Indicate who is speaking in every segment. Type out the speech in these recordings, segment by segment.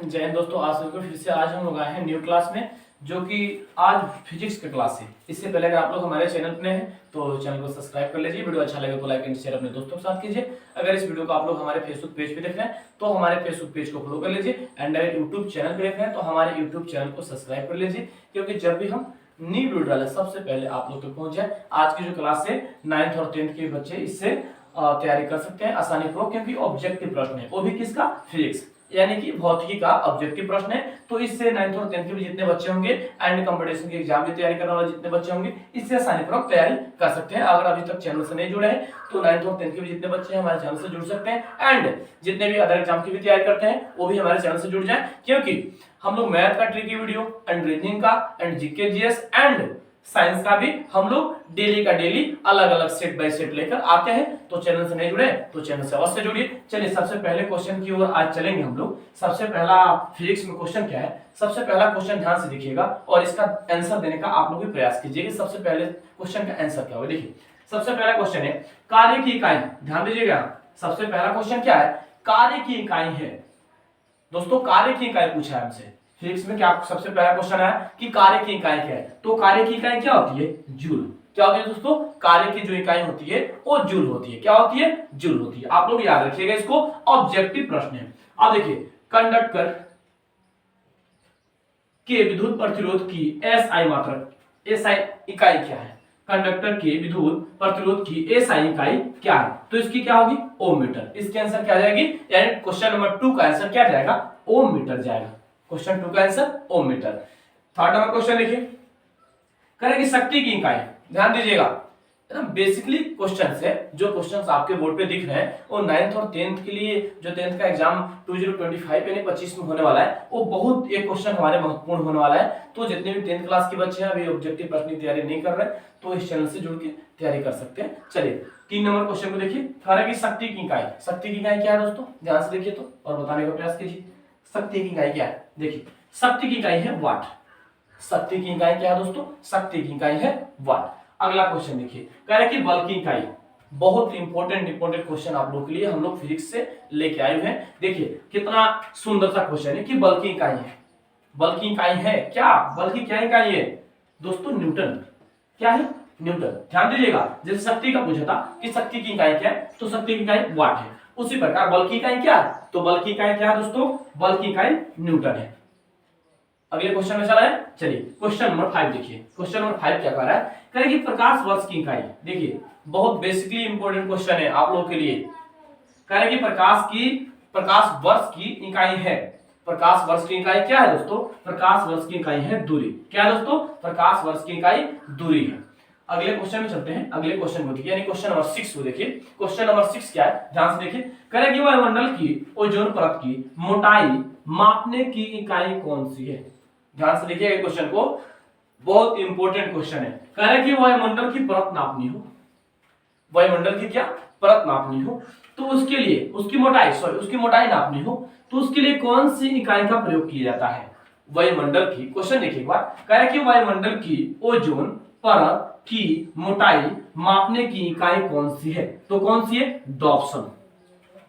Speaker 1: जय हिंद दोस्तों। आज सबको फिर से आज हम लोग आए हैं न्यू क्लास में, जो कि आज फिजिक्स का क्लास है। इससे पहले अगर आप लोग हमारे चैनल पर हैं तो चैनल को सब्सक्राइब कर लीजिए। वीडियो अच्छा लगे तो लाइक एंड शेयर अपने दोस्तों के साथ कीजिए। अगर इस वीडियो को आप लोग हमारे फेसबुक पेज पे देख रहे हैं तो हमारे फेसबुक पेज को फॉलो कर लीजिए। एंड अगर यूट्यूब चैनल पे देख रहे हैं तो हमारे यूट्यूब चैनल को सब्सक्राइब कर लीजिए, क्योंकि जब भी हम न्यू वीडियो डालें सबसे पहले आप लोग तक पहुंच जाए। आज की जो क्लास है 9th और 10th के बच्चे इससे तैयारी कर सकते हैं आसानी पूर्वक, क्योंकि ऑब्जेक्टिव प्रश्न है, वो भी किसका, फिजिक्स यानी कि भौतिकी का ऑब्जेक्टिव प्रश्न है। तो इससे 9th और 10th के भी जितने बच्चे होंगे एंड कंपटीशन की एग्जाम की तैयारी करने वाले जितने बच्चे होंगे इससे आसानी पूर्वक तैयारी कर सकते हैं। अगर अभी तक चैनल से नहीं जुड़े हैं तो 9th और 10th के भी जितने बच्चे हैं हमारे चैनल से जुड़ सकते हैं। एंड जितने भी अदर एग्जाम की भी तैयारी करते हैं वो भी हमारे चैनल से जुड़ जाए, क्योंकि हम लोग मैथ का ट्रिकी वीडियो एंड रीजनिंग का and GK GS and science का भी हम लोग डेली का डेली अलग अलग सेट बाय सेट लेकर आते हैं। तो चैनल से नहीं जुड़े तो चैनल से अवश्य जुड़िए। चलिए सबसे पहले क्वेश्चन की ओर आज चलेंगे हम लोग। सबसे पहला फिजिक्स में क्वेश्चन क्या है, सबसे पहला क्वेश्चन ध्यान से देखिएगा और इसका आंसर देने का आप लोग भी प्रयास कीजिए कि सबसे पहले क्वेश्चन का आंसर क्या होगा। देखिए सबसे पहला क्वेश्चन है कार्य की इकाई। ध्यान दीजिएगा, सबसे पहला क्वेश्चन क्या है, कार्य की इकाई है। दोस्तों कार्य की इकाई पूछा है हमसे फिजिक्स में। क्या सबसे पहला क्वेश्चन है कि कार्य की इकाई क्या है, तो कार्य की इकाई क्या होती है, जूल। क्या होती है दोस्तों, कार्य की जो इकाई होती है वो जूल होती है। क्या होती है, जूल होती है। आप लोग याद रखिएगा इसको, ऑब्जेक्टिव प्रश्न है। अब देखिए कंडक्टर के विद्युत प्रतिरोध की एसआई मात्रा, एसआई इकाई क्या है, कंडक्टर के विद्युत प्रतिरोध की एसआई इकाई क्या है, तो इसकी क्या होगी, ओम मीटर। इसके आंसर क्या जाएगी, यानी क्वेश्चन नंबर 2 का आंसर क्या जाएगा, ओम मीटर जाएगा। क्वेश्चन 2 का आंसर ओम मीटर। थर्ड नंबर क्वेश्चन देखिए, करेंगे शक्ति की इकाई। ध्यान दीजिएगा, एकदम बेसिकली क्वेश्चंस है। जो क्वेश्चंस आपके बोर्ड पे दिख रहे हैं वो 9th और 10th के लिए, जो 10th का एग्जाम 2025 यानी 25 में होने वाला है, वो बहुत एक क्वेश्चन हमारे महत्वपूर्ण होने वाला है। तो जितने भी 10th क्लास के बच्चे हैं अभी ऑब्जेक्टिव प्रश्न की तैयारी नहीं कर रहे तो इस चैनल से जुड़ के तैयारी कर सकते हैं। चलिए 3 नंबर क्वेश्चन को देखिए, करेंगे शक्ति की इकाई। शक्ति की इकाई क्या है दोस्तों, ध्यान से देखिए तो और बताने का प्रयास कीजिए। शक्ति की इकाई क्या है, देखिए शक्ति की इकाई है वाट। शक्ति की इकाई क्या है दोस्तों, शक्ति की इकाई है वाट। अगला क्वेश्चन देखिए, कह रहे कि बल की इकाई। बहुत इंपॉर्टेंट क्वेश्चन आप लोग के लिए हम लोग फिजिक्स से लेके आए हुए हैं। देखिए कितना सुंदर सा क्वेश्चन है कि बल की इकाई है। बल की इकाई है क्या, बल की क्या इकाई है दोस्तों, न्यूटन। क्या है, न्यूटन। ध्यान दीजिएगा, जैसे शक्ति का पूछा था कि शक्ति की इकाई क्या है, तो शक्ति की इकाई वाट है। उसी प्रकार बल की इकाई क्या है, तो बल की इकाई क्या है दोस्तों, बल की इकाई न्यूटन है। अगले क्वेश्चन में चला है, चलिए क्वेश्चन नंबर 5 देखिए। क्वेश्चन नंबर 5 क्या कह रहा है, कह रहे कि प्रकाश वर्ष की इकाई। देखिए बहुत बेसिकली इंपॉर्टेंट क्वेश्चन है आप लोगों के लिए। कह रहे कि प्रकाश वर्ष की इकाई है। प्रकाश वर्ष की इकाई क्या है दोस्तों, प्रकाश वर्ष की इकाई है दूरी। क्या है दोस्तों, प्रकाश वर्ष की इकाई दूरी है। अगले क्वेश्चन में चलते हैं। अगले क्वेश्चन को देखिए, यानी क्वेश्चन नंबर 6 को देखिए। क्वेश्चन नंबर 6 क्या है, ध्यान से देखिए। कह रहे कि वायुमंडल की ओजोन परत की मोटाई मापने की इकाई कौन सी है। ध्यान से देखिए क्वेश्चन को, बहुत इंपॉर्टेंट क्वेश्चन है। कह रहे कि वायुमंडल की परत नापनी हो, वायुमंडल की क्या परत नापनी हो, तो उसके लिए उसकी मोटाई नापनी हो, तो उसके लिए कौन सी इकाई का प्रयोग किया जाता है, वायुमंडल की। क्वेश्चन देखिए एक बार, कह रहे कि वायुमंडल की ओजोन परत की मोटाई मापने की इकाई कौन सी है, तो कौन सी है, डॉप्सन।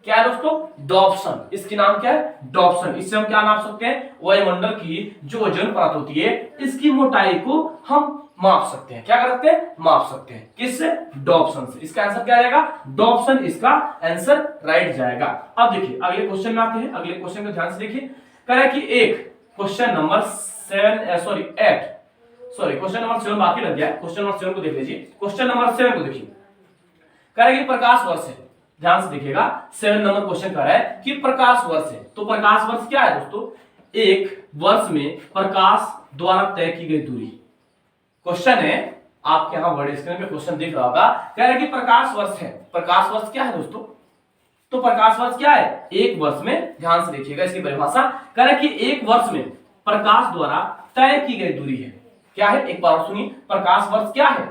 Speaker 1: क्या है दोस्तों, डॉप्सन। इसकी नाम क्या है, डॉप्सन। इससे हम क्या नाप सकते हैं, वायुमंडल की जो ओजोन परत होती है इसकी मोटाई को हम माप सकते हैं। क्या कर सकते हैं, माप सकते हैं। किससे, डॉप्सन से। इसका आंसर क्या जाएगा, डॉप्सन इसका आंसर राइट जाएगा। अब देखिए अगले क्वेश्चन में आते हैं। अगले क्वेश्चन को ध्यान से देखिए। कह रहा है कि एक क्वेश्चन नंबर 8 क्वेश्चन नंबर 7 बाकी लग गया है। क्वेश्चन नंबर 7 को देख लीजिए। क्वेश्चन नंबर 7 को देखिए, कह रहा है कि प्रकाश वर्ष है। ध्यान से देखिएगा, 7 नंबर क्वेश्चन कर रहा है कि प्रकाश वर्ष है। तो प्रकाश वर्ष क्या है दोस्तों, एक वर्ष में प्रकाश द्वारा तय की गई दूरी। क्वेश्चन है आपके यहां बड़े स्क्रीन पे क्वेश्चन दिख रहा होगा। कह रहा है कि प्रकाश वर्ष है। प्रकाश वर्ष क्या है दोस्तों, तो प्रकाश वर्ष क्या है, एक वर्ष में। ध्यान से देखिएगा इसकी परिभाषा। कह रहा है कि एक वर्ष में प्रकाश द्वारा तय की गई दूरी है। क्या है, एक बार सुनिए, प्रकाश वर्ष क्या है,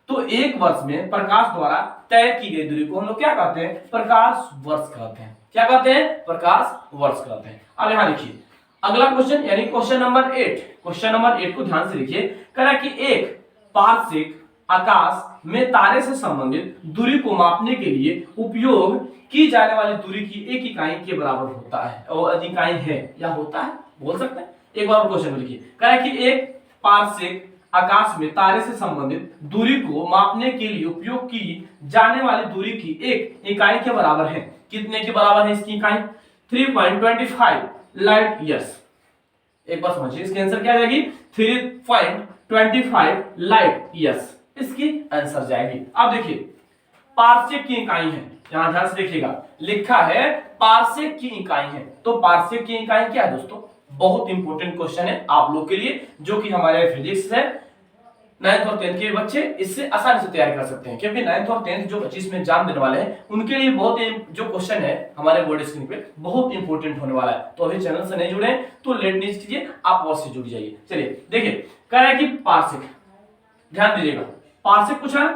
Speaker 1: तो एक वर्ष में प्रकाश द्वारा तय की गई दूरी को हम लोग क्या कहते हैं, प्रकाश वर्ष कहते हैं। क्या कहते हैं, प्रकाश वर्ष कहते हैं। अब यहां देखिए अगला क्वेश्चन, यानी क्वेश्चन नंबर 8। क्वेश्चन नंबर 8 को ध्यान से देखिए। कह रहा है कि एक पारसिक आकाश में तारे से संबंधित दूरी को मापने के लिए उपयोग की जाने वाली दूरी की एक इकाई के बराबर होता है, और इकाई है या होता है बोल सकते हैं। एक बार क्वेश्चन लिखिए, कह रहा है कि एक पारसेक आकाश में तारे से संबंधित दूरी को मापने के लिए उपयोग की जाने वाली दूरी की एक इकाई के बराबर है। कितने के बराबर है इसकी इकाई? 3.25 लाइट ईयर्स। एक बार समझिए, इसकी आंसर क्या जाएगी? 3.25 लाइट ईयर्स इसकी आंसर जाएगी। अब देखिए पारसेक की इकाई है, यहां ध्यान से देखिएगा, लिखा है पारसेक की इकाई है। तो पारसेक की इकाई क्या है दोस्तों? बहुत इंपॉर्टेंट क्वेश्चन है आप लोग के लिए, जो कि हमारे फिजिक्स है 9th और 10th के बच्चे इससे आसानी से तैयारी कर सकते हैं, क्योंकि 9th और 10th जो 25 में एग्जाम देने वाले हैं उनके लिए बहुत जो क्वेश्चन है हमारे बोर्ड स्क्रीन पे बहुत इंपॉर्टेंट होने वाला है। तो अभी चैनल से नहीं जुड़े हैं तो लेट नहीं कीजिए, आप वॉच से जुड़ जाइए। चलिए देखिए, कह रहा है कि पारसेक, ध्यान दीजिएगा, पारसेक पूछा ना,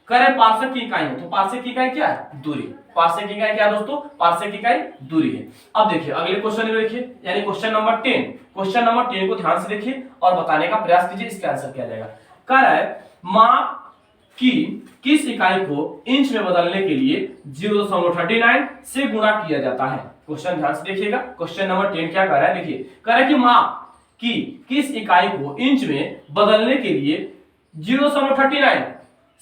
Speaker 1: कह रहा है पारसेक की इकाई है। तो पारसेक की इकाई क्या है? दूरी। पारसेक की इकाई क्या है दोस्तों? पारसेक की इकाई दूरी है। अब देखिए अगले क्वेश्चन में देखिए, यानी क्वेश्चन नंबर 10। क्वेश्चन नंबर 10 को ध्यान से देखिए और बताने का प्रयास कीजिए, इसका आंसर क्या जाएगा। कह रहा है माप की किस इकाई को इंच में बदलने के लिए 0.39 से गुणा किया जाता है। क्वेश्चन ध्यान से देखिएगा, क्वेश्चन नंबर 10 क्या कह रहा है, देखिए कह रहा है कि माप की किस इकाई को इंच में बदलने के लिए 0.39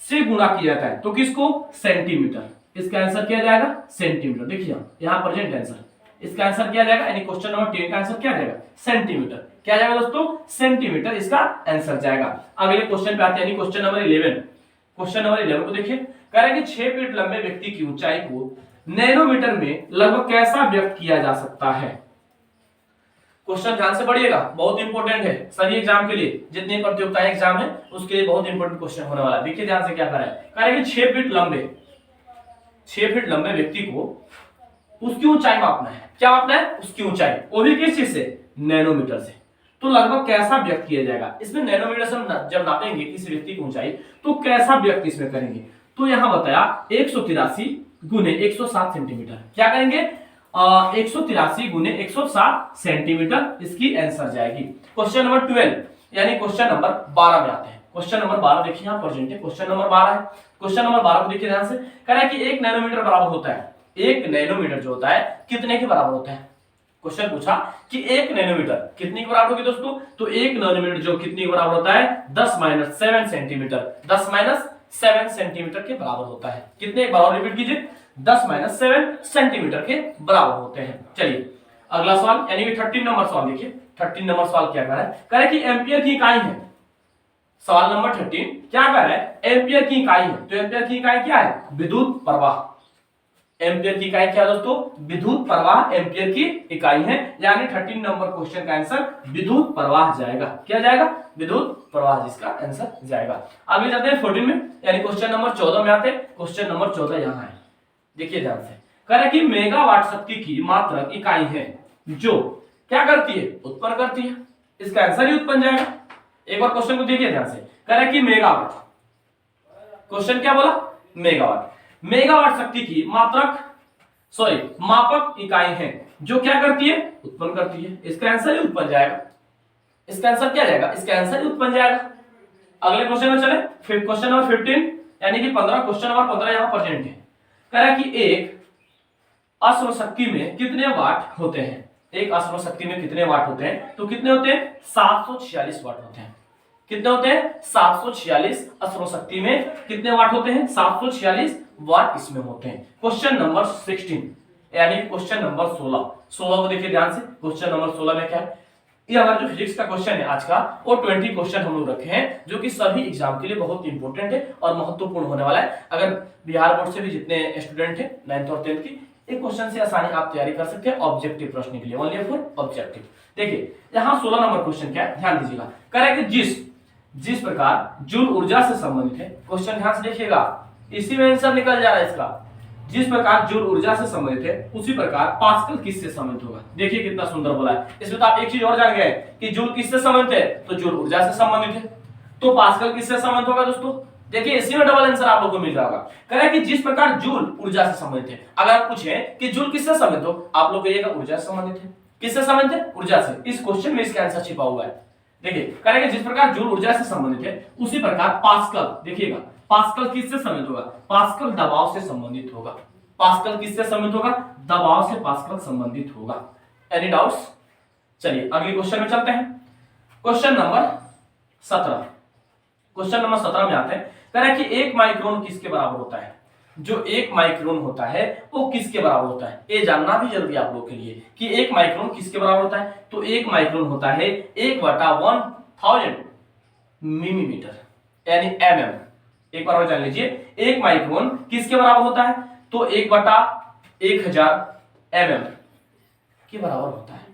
Speaker 1: से गुणा किया जाता है। तो किसको? सेंटीमीटर। इसका आंसर क्या जाएगा? सेंटीमीटर। देखिए यहां प्रेजेंट आंसर, इसका आंसर क्या जाएगा, यानी क्वेश्चन नंबर 10 का आंसर क्या जाएगा? सेंटीमीटर। क्या जाएगा दोस्तों? सेंटीमीटर इसका आंसर जाएगा। अगले क्वेश्चन पे आते हैं, यानी क्वेश्चन नंबर 11। क्वेश्चन नंबर 11 को देखिए, कह रहा है कि 6 फीट लंबे व्यक्ति की ऊंचाई को नैनोमीटर में लगभग कैसा व्यक्त किया जा सकता है। क्वेश्चन ध्यान से पढ़िएगा, बहुत इंपॉर्टेंट है सभी एग्जाम के लिए, जितनी प्रतियोगिताएं एग्जाम है उसके लिए बहुत इंपॉर्टेंट क्वेश्चन होने वाला है। देखिए ध्यान से क्या कर रहा है, कह रहा है कि 6 फीट लंबे व्यक्ति को उसकी ऊंचाई मापना है। क्या मापना है? उसकी ऊंचाई, वो भी किस चीज से? नैनोमीटर से। तो लगभग कैसा व्यक्त किया जाएगा? इसमें नैनोमीटर से जब नापेंगे किसी व्यक्ति की ऊंचाई तो कैसा व्यक्त इसमें करेंगे। तो यहां बताया 183 गुने 107 सेंटीमीटर। क्या करेंगे? 183 गुने 107 सेंटीमीटर इसकी आंसर जाएगी। क्वेश्चन नंबर 12 यानी क्वेश्चन नंबर 12 में आते हैं। क्वेश्चन नंबर 12 देखिए यहां प्रेजेंट है, क्वेश्चन नंबर 12 है। क्वेश्चन नंबर 12 को देखिए ध्यान से, कह रहा है कि 1 नैनोमीटर बराबर होता है, 1 नैनोमीटर जो होता है कितने के बराबर होता है। क्वेश्चन पूछा कि 1 नैनोमीटर कितने के बराबर होगी दोस्तों। तो 1 नैनोमीटर जो कितने के बराबर होता है? 10-7 सेंटीमीटर, 10-7 सेंटीमीटर के बराबर होता है। कितने के बराबर? रिपीट कीजिए, 10-7 सेंटीमीटर के बराबर होते हैं। चलिए अगला सवाल, यानी कि 13 नंबर सवाल देखिए। 13 नंबर सवाल क्या कह रहा है, कह रहा है कि एम्पियर की इकाई है। सवाल नंबर 13 क्या कह रहा है? एम्पियर की इकाई है। तो एम्पियर की इकाई क्या है? विद्युत प्रवाह। एम्पियर की इकाई क्या है दोस्तों? विद्युत प्रवाह एम्पियर की इकाई है, यानी 13 नंबर क्वेश्चन का आंसर विद्युत प्रवाह जाएगा। क्या जाएगा? विद्युत प्रवाह जिसका आंसर जाएगा। आगे जाते हैं 14 में, यानी क्वेश्चन नंबर 14 में आते हैं। क्वेश्चन नंबर 14 यहां है, देखिए ध्यान से, कह रहा है कि मेगावाट शक्ति की मात्रक इकाई है जो क्या करती है? उत्पन्न करती है। इसका आंसर ही उत्पन्न जाएगा। एक बार क्वेश्चन को देखिए ध्यान से, कह रहा है कि मेगावाट, क्वेश्चन क्या बोला? मेगावाट। मेगावाट शक्ति की मापक इकाई है जो क्या करती है? उत्पन्न करती है। इसका आंसर ही उत्पन्न जाएगा। इसका आंसर क्या जाएगा? इसका आंसर ही उत्पन्न जाएगा। अगले क्वेश्चन में चले, फिर क्वेश्चन नंबर 15 यानी कि 15, क्वेश्चन नंबर 15 यहां प्रेजेंट है। कह रहा है कि एक अश्व शक्ति में कितने वाट होते हैं? एक अश्व शक्ति में कितने वाट होते हैं? तो कितने होते हैं? 746 वाट होते हैं। कितने होते हैं? 746। अश्व शक्ति में कितने वाट होते हैं? 746 वाट इसमें होते हैं। क्वेश्चन नंबर 16 यानी क्वेश्चन नंबर 16 को देखिए ध्यान से। क्वेश्चन नंबर 16 में क्या है? ये हमारा जो फिजिक्स का क्वेश्चन है आज का, वो 20 क्वेश्चन हम लोग रखे हैं जो कि सभी एग्जाम के लिए बहुत इंपॉर्टेंट है और महत्वपूर्ण होने वाला है। अगर बिहार बोर्ड से भी जितने स्टूडेंट हैं 9th और 10th की, एक क्वेश्चन से आसानी आप तैयारी कर सकते हैं ऑब्जेक्टिव प्रश्न के लिए, ओनली फॉर ऑब्जेक्टिव। देखिए यहां 16 नंबर क्वेश्चन क्या है, ध्यान दीजिएगा। कह रहा है कि जिस प्रकार जूल ऊर्जा से संबंधित है, क्वेश्चन ध्यान से देखिएगा, इसी में आंसर निकल जा रहा है इसका। जिस प्रकार जूल ऊर्जा से संबंधित है उसी प्रकार पास्कल किससे संबंधित होगा। देखिए कितना सुंदर बोला है। इसमें तो आप एक चीज और जान गए कि जूल किससे संबंधित है, तो जूल ऊर्जा से संबंधित है। तो पास्कल किससे संबंधित होगा दोस्तों? देखिए इसी में डबल आंसर आप लोगों को मिल जाएगा। कह रहा है कि जिस प्रकार जूल ऊर्जा से संबंधित है, अगर आप पूछे कि जूल किससे संबंधित हो, आप लोग कहिएगा ऊर्जा से संबंधित है। किससे संबंधित है? ऊर्जा से। इस क्वेश्चन में इसका आंसर छिपा हुआ है। देखिए करेंगे जिस प्रकार जूल ऊर्जा से संबंधित है उसी प्रकार पास्कल, देखिएगा पास्कल किससे संबंधित होगा, पास्कल दबाव से संबंधित होगा। पास्कल किससे संबंधित होगा, दबाव से पास्कल संबंधित होगा। Any doubts? चलिए अगले क्वेश्चन में चलते हैं। क्वेश्चन नंबर 17, क्वेश्चन नंबर 17 में आते हैं। कह रहा है कि 1 माइक्रोन किसके बराबर होता है, जो 1 माइक्रोन होता है वो किसके बराबर होता है, ये जानना भी जरूरी है आप लोगों के लिए कि 1 माइक्रोन किसके बराबर होता है। तो 1 माइक्रोन होता है 1/1000 मिलीमीटर यानी mm। एक बार और जान लीजिए 1 माइक्रोन किसके बराबर होता है, तो 1/1000 mm के बराबर होता है।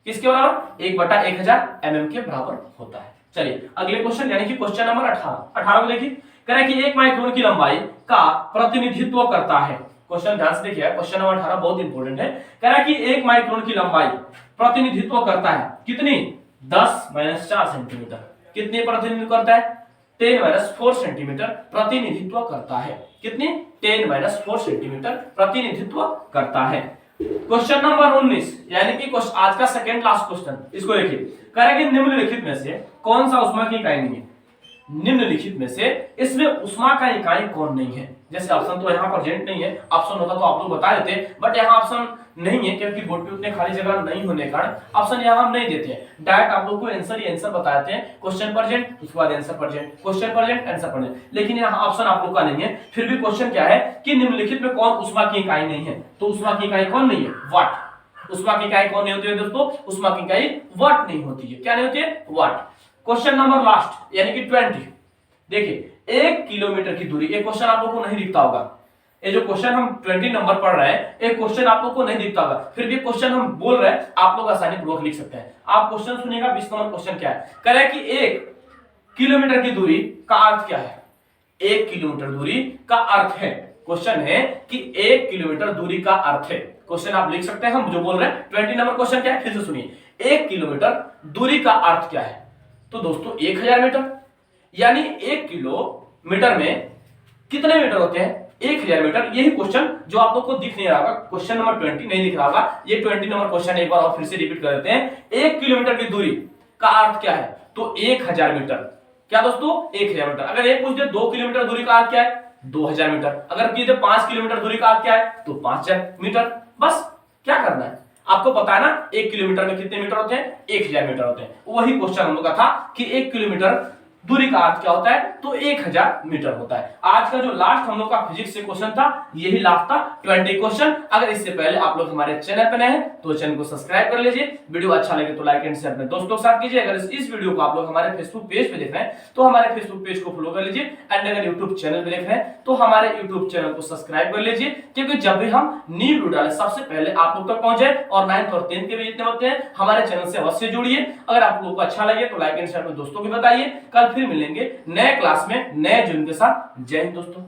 Speaker 1: किसके बराबर, 1/1000 mm के बराबर होता है। चलिए अगले क्वेश्चन यानी कि क्वेश्चन नंबर 18 को देखिए। कह रहा है कि 1 माइक्रोन की लंबाई का प्रतिनिधित्व करता है। क्वेश्चन ध्यान से देखिए, क्वेश्चन नंबर 18 बहुत इंपॉर्टेंट है। कह रहा है कि 1 माइक्रोन की लंबाई प्रतिनिधित्व करता है कितनी, 10-4 सेंटीमीटर। कितनी प्रतिनिधित्व करता है, 10-4 सेंटीमीटर प्रतिनिधित्व करता है। कितनी, 10-4 सेंटीमीटर प्रतिनिधित्व करता है। क्वेश्चन नंबर 19 यानी कि आज का सेकंड लास्ट क्वेश्चन, इसको देखिए। कह रहा है कि निम्नलिखित में से कौन सा उष्मा की इकाई नहीं है, निम्नलिखित में से इसमें उष्मा का इकाई कौन नहीं है। जैसे ऑप्शन तो यहाँ प्रेजेंट नहीं है, ऑप्शन होता तो आप लोग बता देते, बट यहाँ ऑप्शन नहीं है क्योंकि बोर्ड पे उतने खाली जगह नहीं होने के कारण ऑप्शन यहाँ हम नहीं देते हैं। डायरेक्ट आप लोग को आंसर ही आंसर बताते हैं, क्वेश्चन प्रेजेंट उसके बाद answer present, question present answer present. लेकिन यहाँ ऑप्शन आप लोग का नहीं है। फिर भी क्वेश्चन क्या है कि निम्नलिखित में कौन उष्मा की इकाई नहीं है, तो उष्मा की इकाई कौन नहीं है, वाट। उष्मा की इकाई कौन नहीं होती है दोस्तों, उष्मा की इकाई वाट नहीं होती है। क्या नहीं होती है, वाट। क्वेश्चन नंबर लास्ट यानी कि 20, देखिए 1 किलोमीटर की दूरी, एक क्वेश्चन आप लोगों को नहीं दिखता होगा। ये जो क्वेश्चन हम 20 नंबर पढ़ रहे हैं, एक क्वेश्चन आप लोगों को नहीं दिखता होगा, फिर भी क्वेश्चन हम बोल रहे हैं, आप लोग आसानी पूर्वक लिख सकते हैं। आप क्वेश्चन सुनिएगा, 20 नंबर क्वेश्चन क्या है। कह रहा है कि 1 किलोमीटर की दूरी का अर्थ क्या है, 1 किलोमीटर दूरी का अर्थ है। क्वेश्चन है कि 1 किलोमीटर दूरी का अर्थ है। क्वेश्चन आप लिख सकते हैं, हम जो बोल रहे हैं। 20 नंबर क्वेश्चन क्या है, फिर से सुनिए। 1 किलोमीटर दूरी का अर्थ क्या है, तो दोस्तों 1000 मीटर। यानी 1 किलोमीटर में कितने मीटर होते हैं, 1000 मीटर। यही क्वेश्चन जो आप लोग को दिख नहीं रहा होगा, क्वेश्चन नंबर 20 नहीं दिख रहा होगा, ये 20 नंबर क्वेश्चन एक बार और फिर से रिपीट कर देते हैं। 1 किलोमीटर की दूरी का अर्थ क्या है, तो 1000 मीटर। क्या दोस्तों, 1000 मीटर। अगर ये पूछ दे 2 किलोमीटर दूरी का अर्थ क्या है, 2000 मीटर। अगर पूछ दे 5 किलोमीटर दूरी का अर्थ क्या है, तो 5000 मीटर। बस क्या करना है, आपको पता है ना 1 किलोमीटर में कितने मीटर होते हैं, 1000 मीटर होते हैं। वही क्वेश्चन हम लोग का था कि 1 किलोमीटर दूरी का अर्थ क्या होता है, तो 1000 मीटर होता है। आज का जो लास्ट हम लोग का फिजिक्स से क्वेश्चन था, यही लास्ट था 20 क्वेश्चन। अगर इससे पहले आप लोग हमारे चैनल पर नए हैं तो चैनल को सब्सक्राइब कर लीजिए। वीडियो अच्छा लगे तो लाइक एंड शेयर अपने दोस्तों के साथ कीजिए। अगर इस वीडियो को आप लोग हमारे फेसबुक पेज पे देख रहे हैं तो हमारे फेसबुक पेज को फॉलो कर लीजिए। एंड अगर यूट्यूब चैनल पे देख रहे हैं तो हमारे यूट्यूब चैनल को सब्सक्राइब कर लीजिए, क्योंकि जब भी हम न्यू वीडियो डालें सबसे पहले आप लोग तक पहुंच जाए। और 9th और 10th के भी जितने बच्चे हैं हमारे चैनल से अवश्य जुड़िए। अगर आप लोगों को अच्छा लगे तो लाइक एंड शेयर अपने दोस्तों को बताइए। कल फिर मिलेंगे नए क्लास में नए जुर्म के साथ। जय हिंद दोस्तों।